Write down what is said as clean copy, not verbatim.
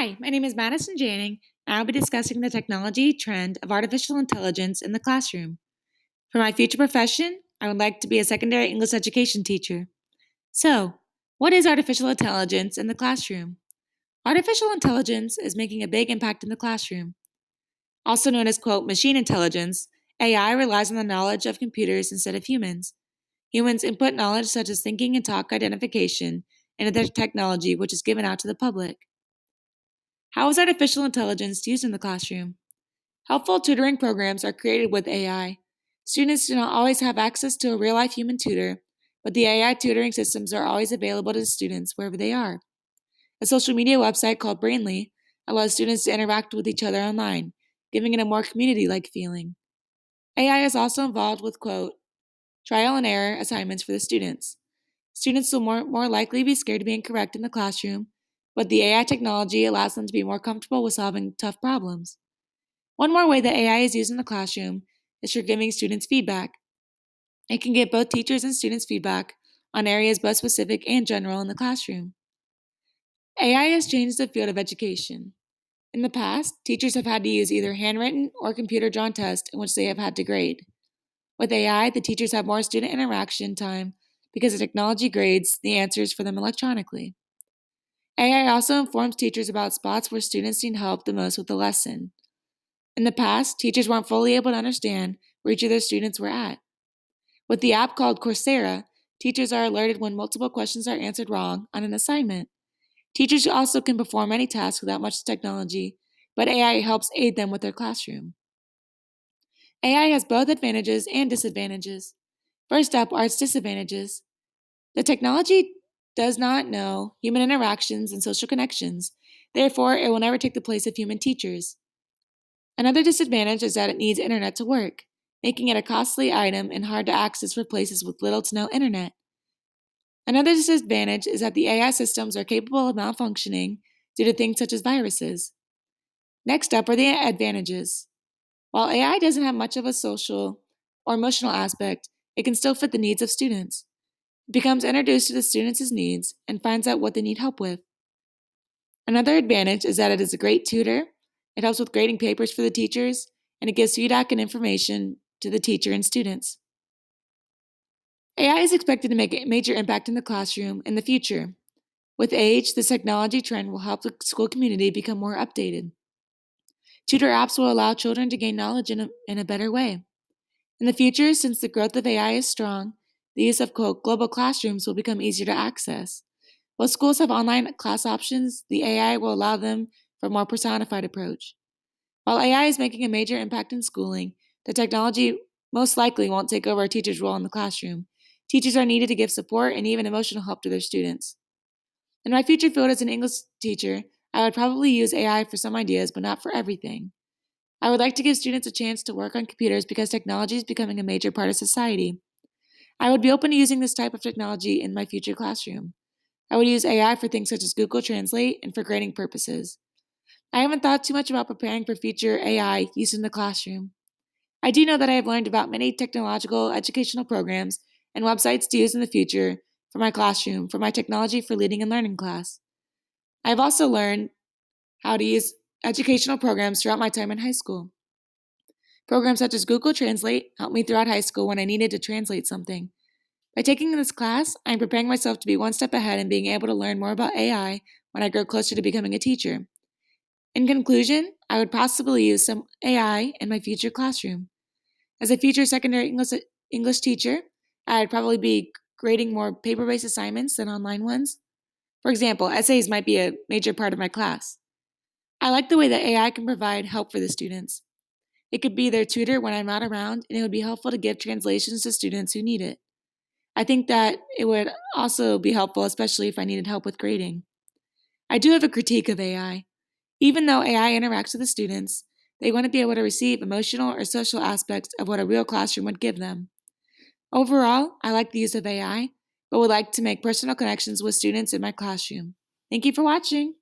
Hi, my name is Madison Janning, and I'll be discussing the technology trend of artificial intelligence in the classroom. For my future profession, I would like to be a secondary English education teacher. So, what is artificial intelligence in the classroom? Artificial intelligence is making a big impact in the classroom. Also known as, quote, machine intelligence, AI relies on the knowledge of computers instead of humans. Humans input knowledge such as thinking and talk identification into their technology, which is given out to the public. How is artificial intelligence used in the classroom? Helpful tutoring programs are created with AI. Students do not always have access to a real life human tutor, but the AI tutoring systems are always available to students wherever they are. A social media website called Brainly allows students to interact with each other online, giving it a more community like feeling. AI is also involved with, quote, trial and error assignments for the students. Students will more likely be scared of being correct in the classroom, but the AI technology allows them to be more comfortable with solving tough problems. One more way that AI is used in the classroom is for giving students feedback. It can give both teachers and students feedback on areas both specific and general in the classroom. AI has changed the field of education. In the past, teachers have had to use either handwritten or computer drawn tests in which they have had to grade. With AI, the teachers have more student interaction time because the technology grades the answers for them electronically. AI also informs teachers about spots where students need help the most with the lesson. In the past, teachers weren't fully able to understand where each of their students were at. With the app called Coursera, teachers are alerted when multiple questions are answered wrong on an assignment. Teachers also can perform many tasks without much technology, but AI helps aid them with their classroom. AI has both advantages and disadvantages. First up are its disadvantages. The technology does not know human interactions and social connections, therefore, it will never take the place of human teachers. Another disadvantage is that it needs internet to work, making it a costly item and hard to access for places with little to no internet. Another disadvantage is that the AI systems are capable of malfunctioning due to things such as viruses. Next up are the advantages. While AI doesn't have much of a social or emotional aspect, it can still fit the needs of students. It becomes introduced to the students' needs and finds out what they need help with. Another advantage is that it is a great tutor, it helps with grading papers for the teachers, and it gives feedback and information to the teacher and students. AI is expected to make a major impact in the classroom in the future. With age, this technology trend will help the school community become more updated. Tutor apps will allow children to gain knowledge in a better way. In the future, since the growth of AI is strong, the use of quote, global classrooms will become easier to access. While schools have online class options, the AI will allow them for a more personified approach. While AI is making a major impact in schooling, the technology most likely won't take over a teacher's role in the classroom. Teachers are needed to give support and even emotional help to their students. In my future field as an English teacher, I would probably use AI for some ideas, but not for everything. I would like to give students a chance to work on computers because technology is becoming a major part of society. I would be open to using this type of technology in my future classroom. I would use AI for things such as Google Translate and for grading purposes. I haven't thought too much about preparing for future AI use in the classroom. I do know that I have learned about many technological educational programs and websites to use in the future for my classroom, for my technology for leading and learning class. I have also learned how to use educational programs throughout my time in high school. Programs such as Google Translate helped me throughout high school when I needed to translate something. By taking this class, I am preparing myself to be one step ahead and being able to learn more about AI when I grow closer to becoming a teacher. In conclusion, I would possibly use some AI in my future classroom. As a future secondary English teacher, I'd probably be grading more paper based assignments than online ones. For example, essays might be a major part of my class. I like the way that AI can provide help for the students. It could be their tutor when I'm not around, and it would be helpful to give translations to students who need it. I think that it would also be helpful, especially if I needed help with grading. I do have a critique of AI. Even though AI interacts with the students, they want to be able to receive emotional or social aspects of what a real classroom would give them. Overall, I like the use of AI, but would like to make personal connections with students in my classroom. Thank you for watching.